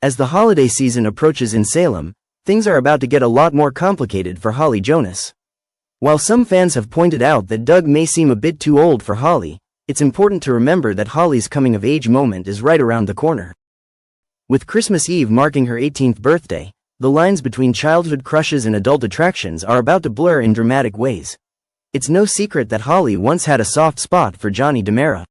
As the holiday season approaches in Salem, things are about to get a lot more complicated for Holly Jonas. While some fans have pointed out that Doug may seem a bit too old for Holly, it's important to remember that Holly's coming-of-age moment is right around the corner. With Christmas Eve marking her 18th birthday, the lines between childhood crushes and adult attractions are about to blur in dramatic ways. It's no secret that Holly once had a soft spot for Johnny DiMera.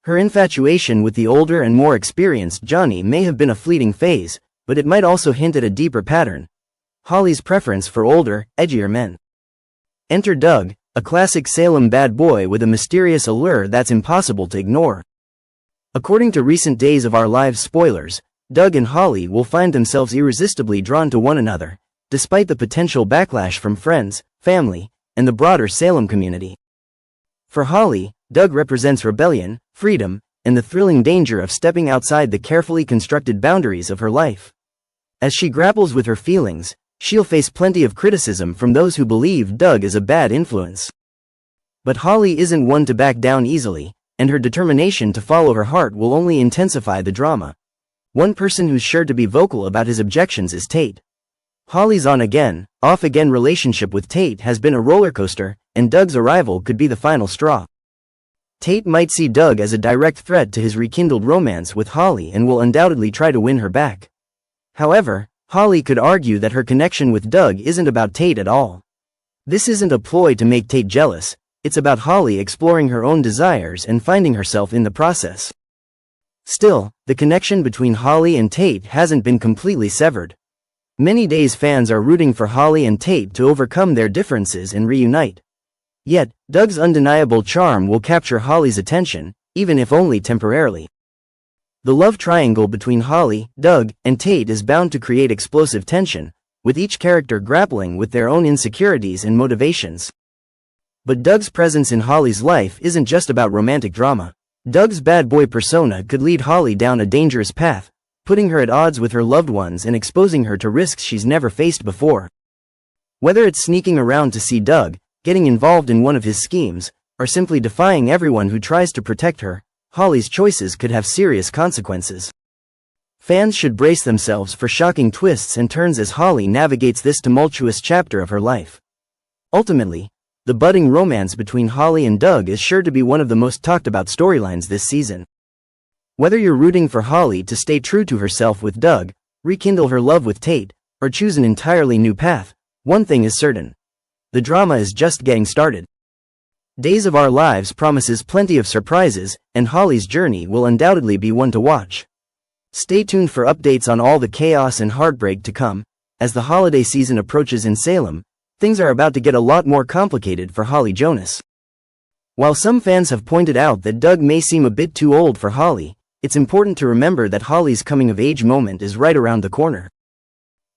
Her infatuation with the older and more experienced Johnny may have been a fleeting phase, but it might also hint at a deeper pattern: Holly's preference for older, edgier men. Enter Doug, a classic Salem bad boy with a mysterious allure that's impossible to ignore. According to recent Days of Our Lives spoilers, Doug and Holly will find themselves irresistibly drawn to one another, despite the potential backlash from friends, family, and the broader Salem community. For Holly, Doug represents rebellion, freedom, and the thrilling danger of stepping outside the carefully constructed boundaries of her life. As she grapples with her feelings, she'll face plenty of criticism from those who believe Doug is a bad influence. But Holly isn't one to back down easily, and her determination to follow her heart will only intensify the drama. One person who's sure to be vocal about his objections is Tate. Holly's on-again, off-again relationship with Tate has been a roller coaster, and Doug's arrival could be the final straw. Tate might see Doug as a direct threat to his rekindled romance with Holly and will undoubtedly try to win her back. However, Holly could argue that her connection with Doug isn't about Tate at all. This isn't a ploy to make Tate jealous, it's about Holly exploring her own desires and finding herself in the process. Still, the connection between Holly and Tate hasn't been completely severed. Many Days fans are rooting for Holly and Tate to overcome their differences and reunite. Yet, Doug's undeniable charm will capture Holly's attention, even if only temporarily. The love triangle between Holly, Doug, and Tate is bound to create explosive tension, with each character grappling with their own insecurities and motivations. But Doug's presence in Holly's life isn't just about romantic drama. Doug's bad boy persona could lead Holly down a dangerous path, putting her at odds with her loved ones and exposing her to risks she's never faced before. Whether it's sneaking around to see Doug, getting involved in one of his schemes, or simply defying everyone who tries to protect her, Holly's choices could have serious consequences. Fans should brace themselves for shocking twists and turns as Holly navigates this tumultuous chapter of her life. Ultimately, the budding romance between Holly and Doug is sure to be one of the most talked about storylines this season. Whether you're rooting for Holly to stay true to herself with Doug, rekindle her love with Tate, or choose an entirely new path, one thing is certain: the drama is just getting started. Days of Our Lives promises plenty of surprises, and Holly's journey will undoubtedly be one to watch. Stay tuned for updates on all the chaos and heartbreak to come. As the holiday season approaches in Salem, things are about to get a lot more complicated for Holly Jonas. While some fans have pointed out that Doug may seem a bit too old for Holly, it's important to remember that Holly's coming-of-age moment is right around the corner.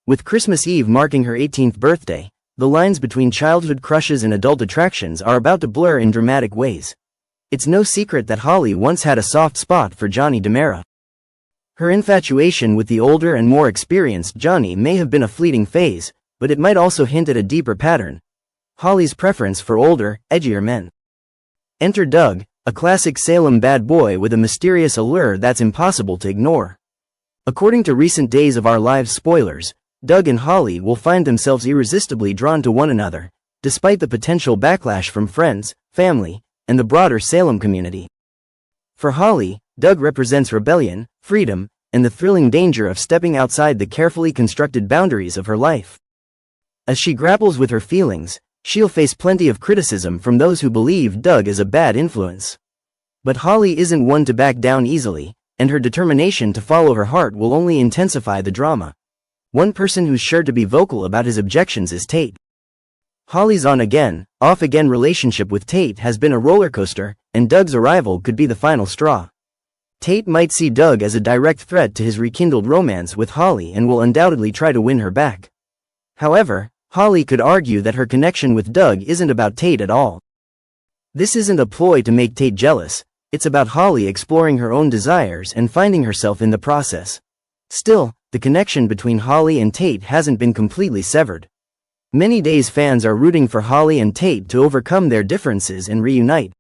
With Christmas Eve marking her 18th birthday, the lines between childhood crushes and adult attractions are about to blur in dramatic ways. It's no secret that Holly once had a soft spot for Johnny DiMera. Her infatuation with the older and more experienced Johnny may have been a fleeting phase, but it might also hint at a deeper pattern: Holly's preference for older, edgier men. Enter Doug, a classic Salem bad boy with a mysterious allure that's impossible to ignore. According to recent Days of Our Lives spoilers, Doug and Holly will find themselves irresistibly drawn to one another, despite the potential backlash from friends, family, and the broader Salem community. For Holly, Doug represents rebellion, freedom, and the thrilling danger of stepping outside the carefully constructed boundaries of her life. As she grapples with her feelings, she'll face plenty of criticism from those who believe Doug is a bad influence. But Holly isn't one to back down easily, and her determination to follow her heart will only intensify the drama. One person who's sure to be vocal about his objections is Tate. Holly's on-again, off-again relationship with Tate has been a roller coaster, and Doug's arrival could be the final straw. Tate might see Doug as a direct threat to his rekindled romance with Holly and will undoubtedly try to win her back. However, Holly could argue that her connection with Doug isn't about Tate at all. This isn't a ploy to make Tate jealous, it's about Holly exploring her own desires and finding herself in the process. Still, the connection between Holly and Tate hasn't been completely severed. Many Days fans are rooting for Holly and Tate to overcome their differences and reunite.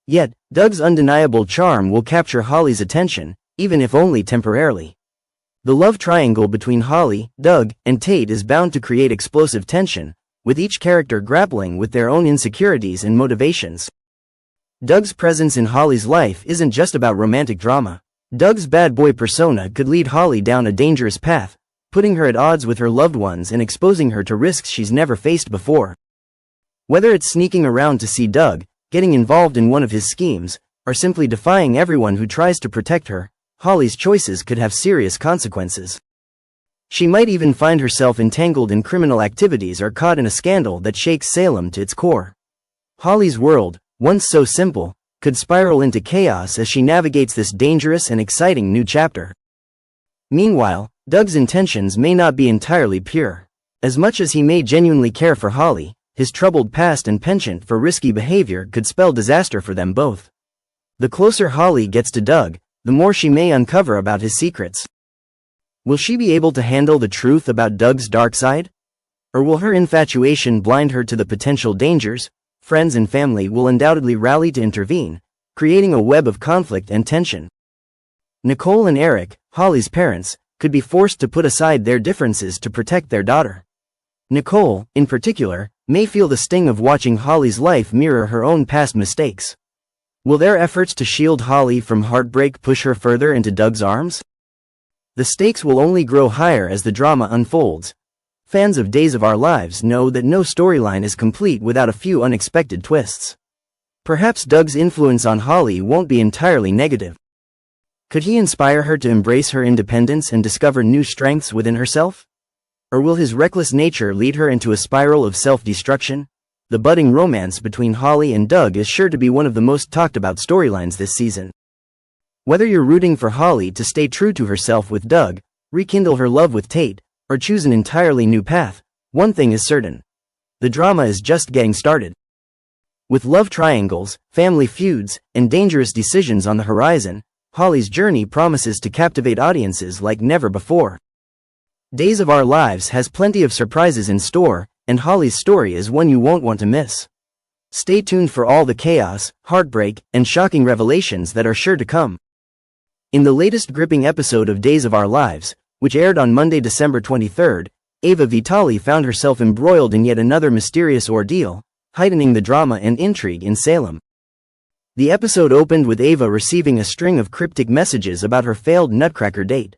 Yet, Doug's undeniable charm will capture Holly's attention, even if only temporarily. The love triangle between Holly, Doug, and Tate is bound to create explosive tension, with each character grappling with their own insecurities and motivations. Doug's presence in Holly's life isn't just about romantic drama. Doug's bad boy persona could lead Holly down a dangerous path, putting her at odds with her loved ones and exposing her to risks she's never faced before. Whether it's sneaking around to see Doug, getting involved in one of his schemes, or simply defying everyone who tries to protect her, Holly's choices could have serious consequences. She might even find herself entangled in criminal activities or caught in a scandal that shakes Salem to its core. Holly's world, once so simple, could spiral into chaos as she navigates this dangerous and exciting new chapter. Meanwhile, Doug's intentions may not be entirely pure. As much as he may genuinely care for Holly, his troubled past and penchant for risky behavior could spell disaster for them both. The closer Holly gets to Doug, the more she may uncover about his secrets. Will she be able to handle the truth about Doug's dark side? Or will her infatuation blind her to the potential dangers? Friends and family will undoubtedly rally to intervene, creating a web of conflict and tension. Nicole and Eric, Holly's parents, could be forced to put aside their differences to protect their daughter. Nicole, in particular, may feel the sting of watching Holly's life mirror her own past mistakes. Will their efforts to shield Holly from heartbreak push her further into Doug's arms? The stakes will only grow higher as the drama unfolds. Fans of Days of Our Lives know that no storyline is complete without a few unexpected twists. Perhaps Doug's influence on Holly won't be entirely negative. Could he inspire her to embrace her independence and discover new strengths within herself? Or will his reckless nature lead her into a spiral of self-destruction? The budding romance between Holly and Doug is sure to be one of the most talked about storylines this season. Whether you're rooting for Holly to stay true to herself with Doug, rekindle her love with Tate, or choose an entirely new path, one thing is certain. The drama is just getting started. With love triangles, family feuds, and dangerous decisions on the horizon, Holly's journey promises to captivate audiences like never before. Days of Our Lives has plenty of surprises in store, and Holly's story is one you won't want to miss. Stay tuned for all the chaos, heartbreak, and shocking revelations that are sure to come. In the latest gripping episode of Days of Our Lives, which aired on Monday, December 23rd, Ava Vitali found herself embroiled in yet another mysterious ordeal, heightening the drama and intrigue in Salem. The episode opened with Ava receiving a string of cryptic messages about her failed Nutcracker date.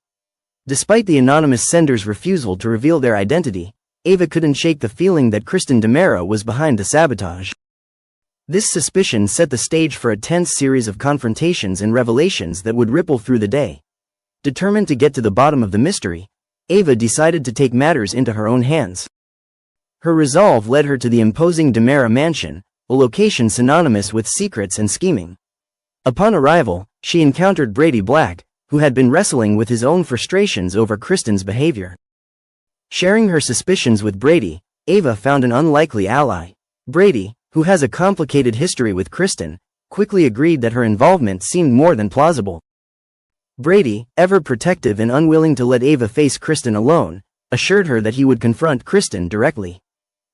Despite the anonymous sender's refusal to reveal their identity, Ava couldn't shake the feeling that Kristen DiMera was behind the sabotage. This suspicion set the stage for a tense series of confrontations and revelations that would ripple through the day. Determined to get to the bottom of the mystery, Ava decided to take matters into her own hands. Her resolve led her to the imposing DiMera mansion, a location synonymous with secrets and scheming. Upon arrival, she encountered Brady Black, who had been wrestling with his own frustrations over Kristen's behavior. Sharing her suspicions with Brady, Ava found an unlikely ally. Brady, who has a complicated history with Kristen, quickly agreed that her involvement seemed more than plausible. Brady, ever protective and unwilling to let Ava face Kristen alone, assured her that he would confront Kristen directly.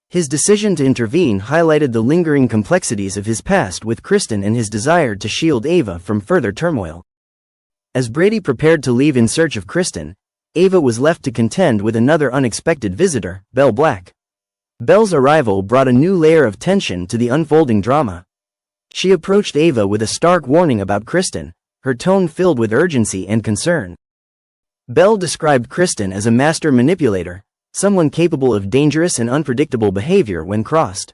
His decision to intervene highlighted the lingering complexities of his past with Kristen and his desire to shield Ava from further turmoil. As Brady prepared to leave in search of Kristen, Ava was left to contend with another unexpected visitor, Belle Black. Belle's arrival brought a new layer of tension to the unfolding drama. She approached Ava with a stark warning about Kristen, her tone filled with urgency and concern. Belle described Kristen as a master manipulator, someone capable of dangerous and unpredictable behavior when crossed.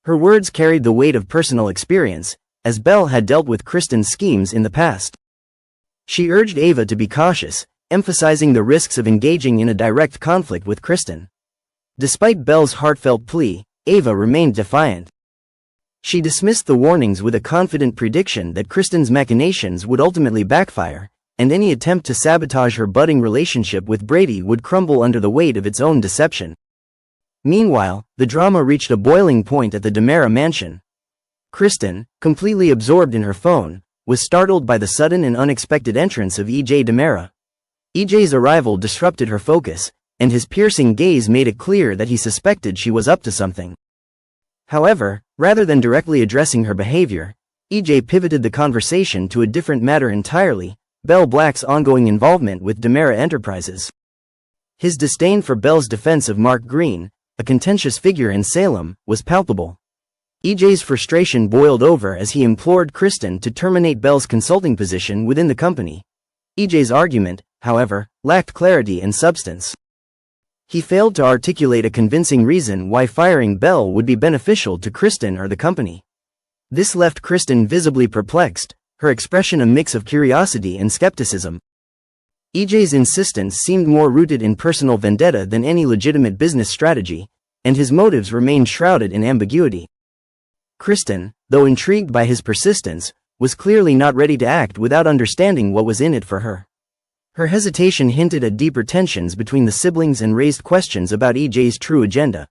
Her words carried the weight of personal experience, as Belle had dealt with Kristen's schemes in the past. She urged Ava to be cautious, emphasizing the risks of engaging in a direct conflict with Kristen. Despite Belle's heartfelt plea, Ava remained defiant. She dismissed the warnings with a confident prediction that Kristen's machinations would ultimately backfire, and any attempt to sabotage her budding relationship with Brady would crumble under the weight of its own deception. Meanwhile, the drama reached a boiling point at the DiMera mansion. Kristen, completely absorbed in her phone, was startled by the sudden and unexpected entrance of E.J. DiMera. E.J.'s arrival disrupted her focus, and his piercing gaze made it clear that he suspected she was up to something. However, rather than directly addressing her behavior, E.J. pivoted the conversation to a different matter entirely, Bell Black's ongoing involvement with Demera Enterprises. His disdain for Bell's defense of Mark Green, a contentious figure in Salem, was palpable. EJ's frustration boiled over as he implored Kristen to terminate Bell's consulting position within the company. EJ's argument, however, lacked clarity and substance. He failed to articulate a convincing reason why firing Bell would be beneficial to Kristen or the company. This left Kristen visibly perplexed, her expression a mix of curiosity and skepticism. EJ's insistence seemed more rooted in personal vendetta than any legitimate business strategy, and his motives remained shrouded in ambiguity. Kristen, though intrigued by his persistence, was clearly not ready to act without understanding what was in it for her. Her hesitation hinted at deeper tensions between the siblings and raised questions about EJ's true agenda.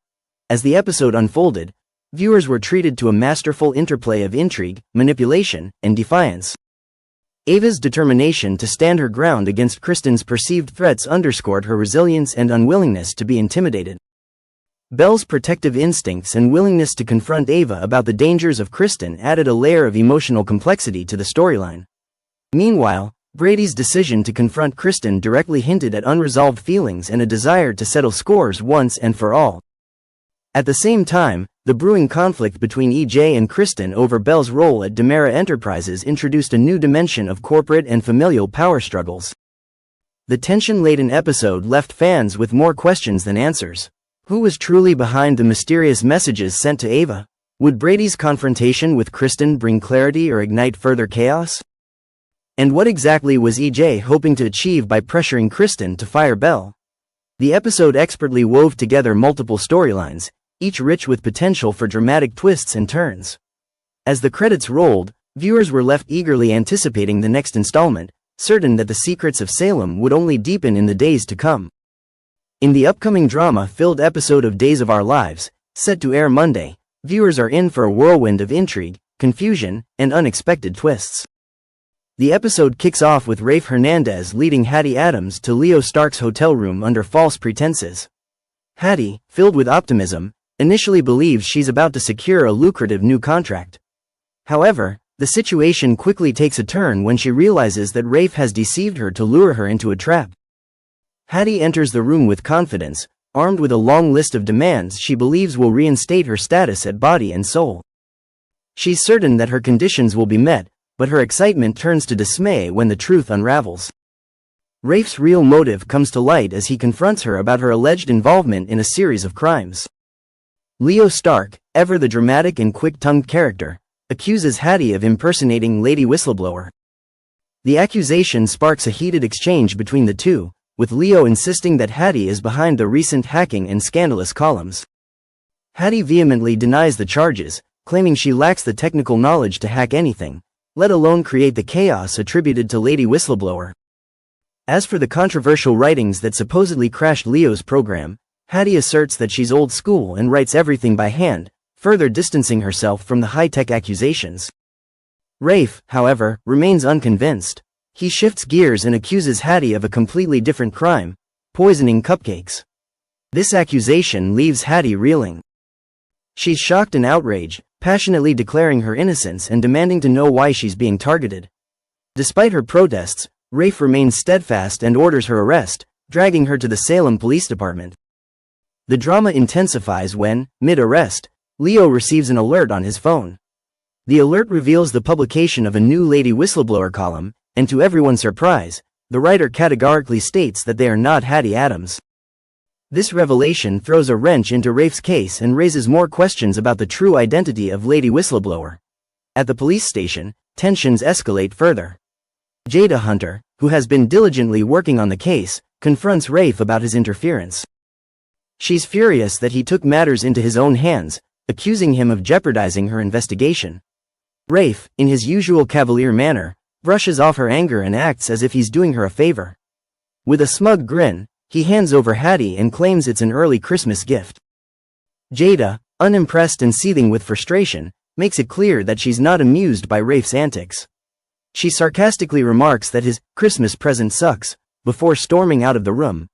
As the episode unfolded, viewers were treated to a masterful interplay of intrigue, manipulation, and defiance. Ava's determination to stand her ground against Kristen's perceived threats underscored her resilience and unwillingness to be intimidated. Bell's protective instincts and willingness to confront Ava about the dangers of Kristen added a layer of emotional complexity to the storyline. Meanwhile, Brady's decision to confront Kristen directly hinted at unresolved feelings and a desire to settle scores once and for all. At the same time, the brewing conflict between EJ and Kristen over Bell's role at Demera Enterprises introduced a new dimension of corporate and familial power struggles. The tension-laden episode left fans with more questions than answers. Who was truly behind the mysterious messages sent to Ava? Would Brady's confrontation with Kristen bring clarity or ignite further chaos? And what exactly was EJ hoping to achieve by pressuring Kristen to fire Bell? The episode expertly wove together multiple storylines, each rich with potential for dramatic twists and turns. As the credits rolled, viewers were left eagerly anticipating the next installment, certain that the secrets of Salem would only deepen in the days to come. In the upcoming drama-filled episode of Days of Our Lives, set to air Monday, viewers are in for a whirlwind of intrigue, confusion, and unexpected twists. The episode kicks off with Rafe Hernandez leading Hattie Adams to Leo Stark's hotel room under false pretenses. Hattie, filled with optimism, initially believes she's about to secure a lucrative new contract. However, the situation quickly takes a turn when she realizes that Rafe has deceived her to lure her into a trap. Hattie enters the room with confidence, armed with a long list of demands she believes will reinstate her status at Body and Soul. She's certain that her conditions will be met, but her excitement turns to dismay when the truth unravels. Rafe's real motive comes to light as he confronts her about her alleged involvement in a series of crimes. Leo Stark, ever the dramatic and quick-tongued character, accuses Hattie of impersonating Lady Whistleblower. The accusation sparks a heated exchange between the two, with Leo insisting that Hattie is behind the recent hacking and scandalous columns. Hattie vehemently denies the charges, claiming she lacks the technical knowledge to hack anything, let alone create the chaos attributed to Lady Whistleblower. As for the controversial writings that supposedly crashed Leo's program, Hattie asserts that she's old school and writes everything by hand, further distancing herself from the high-tech accusations. Rafe, however, remains unconvinced. He shifts gears and accuses Hattie of a completely different crime, poisoning cupcakes. This accusation leaves Hattie reeling. She's shocked and outraged, passionately declaring her innocence and demanding to know why she's being targeted. Despite her protests, Rafe remains steadfast and orders her arrest, dragging her to the Salem Police Department. The drama intensifies when, mid-arrest, Leo receives an alert on his phone. The alert reveals the publication of a new Lady Whistleblower column, and to everyone's surprise, the writer categorically states that they are not Hattie Adams. This revelation throws a wrench into Rafe's case and raises more questions about the true identity of Lady Whistleblower. At the police station, tensions escalate further. Jada Hunter, who has been diligently working on the case, confronts Rafe about his interference. She's furious that he took matters into his own hands, accusing him of jeopardizing her investigation. Rafe, in his usual cavalier manner, brushes off her anger and acts as if he's doing her a favor. With a smug grin, he hands over Hattie and claims it's an early Christmas gift. Jada, unimpressed and seething with frustration, makes it clear that she's not amused by Rafe's antics. She sarcastically remarks that his Christmas present sucks, before storming out of the room.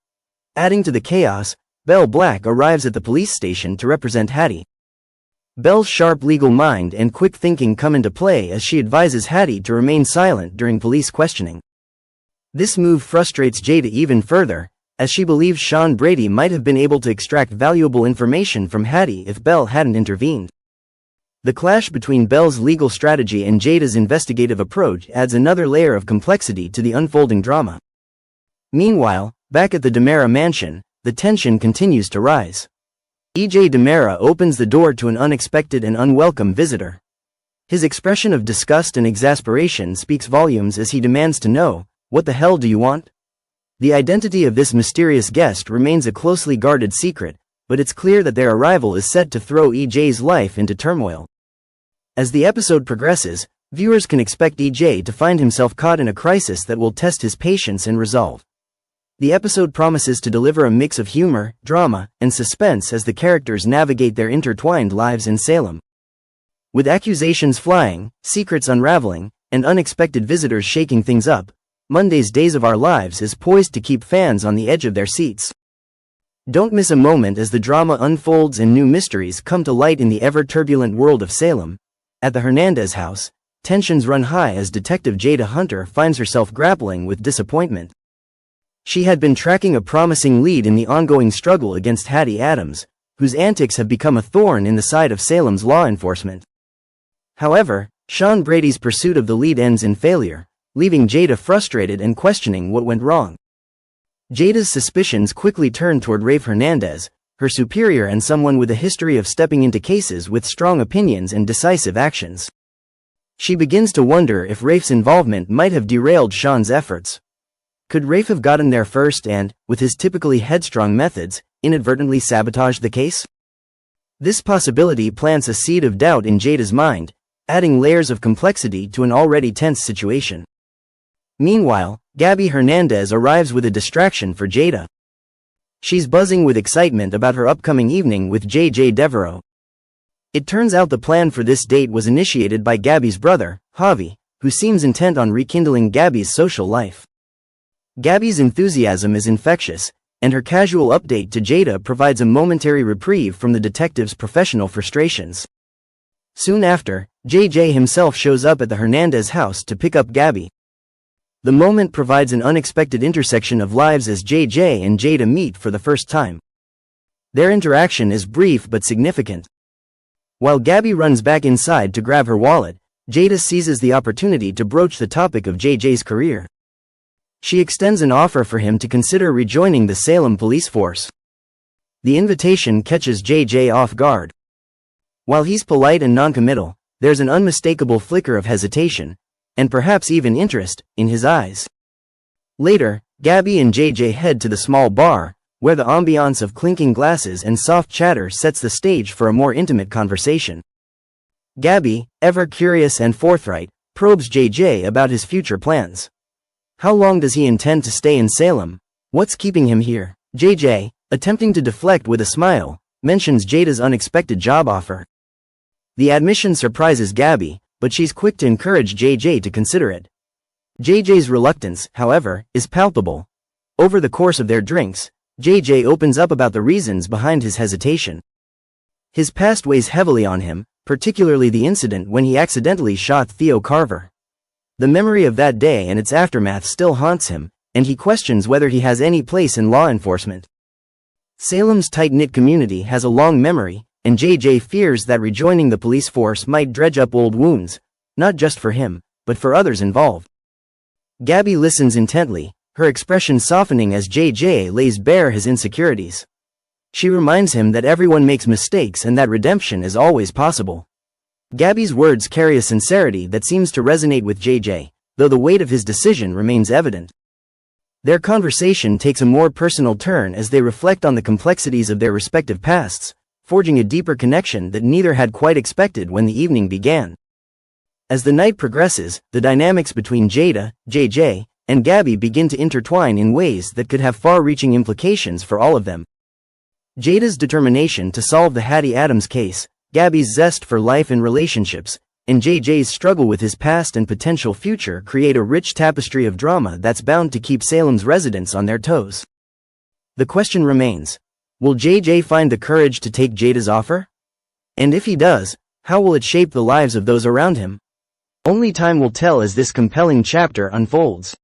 Adding to the chaos, Bell Black arrives at the police station to represent Hattie. Bell's sharp legal mind and quick thinking come into play as she advises Hattie to remain silent during police questioning. This move frustrates Jada even further, as she believes Sean Brady might have been able to extract valuable information from Hattie if Belle hadn't intervened. The clash between Belle's legal strategy and Jada's investigative approach adds another layer of complexity to the unfolding drama. Meanwhile, back at the DiMera mansion, the tension continues to rise. E.J. DiMera opens the door to an unexpected and unwelcome visitor. His expression of disgust and exasperation speaks volumes as he demands to know, "What the hell do you want?" The identity of this mysterious guest remains a closely guarded secret, but it's clear that their arrival is set to throw E.J.'s life into turmoil. As the episode progresses, viewers can expect E.J. to find himself caught in a crisis that will test his patience and resolve. The episode promises to deliver a mix of humor, drama, and suspense as the characters navigate their intertwined lives in Salem. With accusations flying, secrets unraveling, and unexpected visitors shaking things up, Monday's Days of Our Lives is poised to keep fans on the edge of their seats. Don't miss a moment as the drama unfolds and new mysteries come to light in the ever-turbulent world of Salem. At the Hernandez house, tensions run high as Detective Jada Hunter finds herself grappling with disappointment. She had been tracking a promising lead in the ongoing struggle against Hattie Adams, whose antics have become a thorn in the side of Salem's law enforcement. However, Sean Brady's pursuit of the lead ends in failure, leaving Jada frustrated and questioning what went wrong. Jada's suspicions quickly turn toward Rafe Hernandez, her superior and someone with a history of stepping into cases with strong opinions and decisive actions. She begins to wonder if Rafe's involvement might have derailed Sean's efforts. Could Rafe have gotten there first and, with his typically headstrong methods, inadvertently sabotaged the case? This possibility plants a seed of doubt in Jada's mind, adding layers of complexity to an already tense situation. Meanwhile, Gabby Hernandez arrives with a distraction for Jada. She's buzzing with excitement about her upcoming evening with J.J. Devereaux. It turns out the plan for this date was initiated by Gabby's brother, Javi, who seems intent on rekindling Gabby's social life. Gabby's enthusiasm is infectious, and her casual update to Jada provides a momentary reprieve from the detective's professional frustrations. Soon after, J.J. himself shows up at the Hernandez house to pick up Gabby. The moment provides an unexpected intersection of lives as J.J. and Jada meet for the first time. Their interaction is brief but significant. While Gabby runs back inside to grab her wallet, Jada seizes the opportunity to broach the topic of J.J.'s career. She extends an offer for him to consider rejoining the Salem police force. The invitation catches J.J. off guard. While he's polite and noncommittal, there's an unmistakable flicker of hesitation, and perhaps even interest, in his eyes. Later, Gabby and J.J. head to the small bar, where the ambiance of clinking glasses and soft chatter sets the stage for a more intimate conversation. Gabby, ever curious and forthright, probes J.J. about his future plans. How long does he intend to stay in Salem? What's keeping him here? J.J., attempting to deflect with a smile, mentions Jada's unexpected job offer. The admission surprises Gabby, but she's quick to encourage J.J. to consider it. J.J.'s reluctance, however, is palpable. Over the course of their drinks, J.J. opens up about the reasons behind his hesitation. His past weighs heavily on him, particularly the incident when he accidentally shot Theo Carver. The memory of that day and its aftermath still haunts him, and he questions whether he has any place in law enforcement. Salem's tight-knit community has a long memory, and J.J. fears that rejoining the police force might dredge up old wounds, not just for him, but for others involved. Gabby listens intently, her expression softening as J.J. lays bare his insecurities. She reminds him that everyone makes mistakes and that redemption is always possible. Gabby's words carry a sincerity that seems to resonate with J.J., though the weight of his decision remains evident. Their conversation takes a more personal turn as they reflect on the complexities of their respective pasts, forging a deeper connection that neither had quite expected when the evening began. As the night progresses, the dynamics between Jada, J.J., and Gabby begin to intertwine in ways that could have far-reaching implications for all of them. Jada's determination to solve the Hattie Adams case, Gabby's zest for life and relationships, and J.J.'s struggle with his past and potential future create a rich tapestry of drama that's bound to keep Salem's residents on their toes. The question remains, will J.J. find the courage to take Jada's offer? And if he does, how will it shape the lives of those around him? Only time will tell as this compelling chapter unfolds.